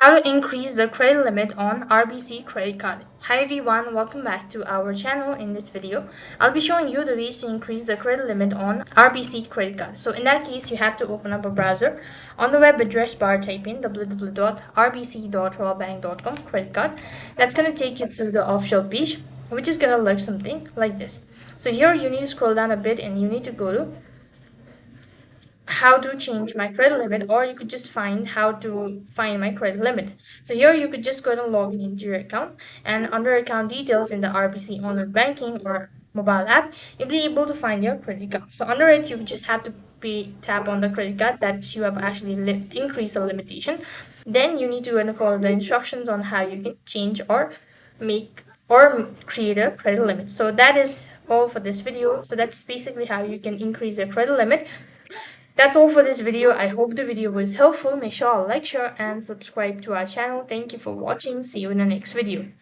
How to increase the credit limit on RBC credit card. Hi everyone, welcome back to our channel. In this video, I'll be showing you the ways to increase the credit limit on RBC credit card. So in that case, you have to open up a browser. On the web address bar, type in www.rbc.royalbank.com credit card. That's going to take you to the official page, which is going to look something like this. So here you need to scroll down a bit and you need to go to how to change my credit limit, or you could just find how to find my credit limit. So here you could just go and log into your account, and under account details in the RBC online banking or mobile app, you'll be able to find your credit card. So under it, you just have to tap on the credit card that you have actually increased the limitation. Then you need to follow the instructions on how you can change or make or create a credit limit. So that is all for this video. So that's basically how you can increase your credit limit. That's all for this video. I hope the video was helpful. Make sure to like, share, and subscribe to our channel. Thank you for watching. See you in the next video.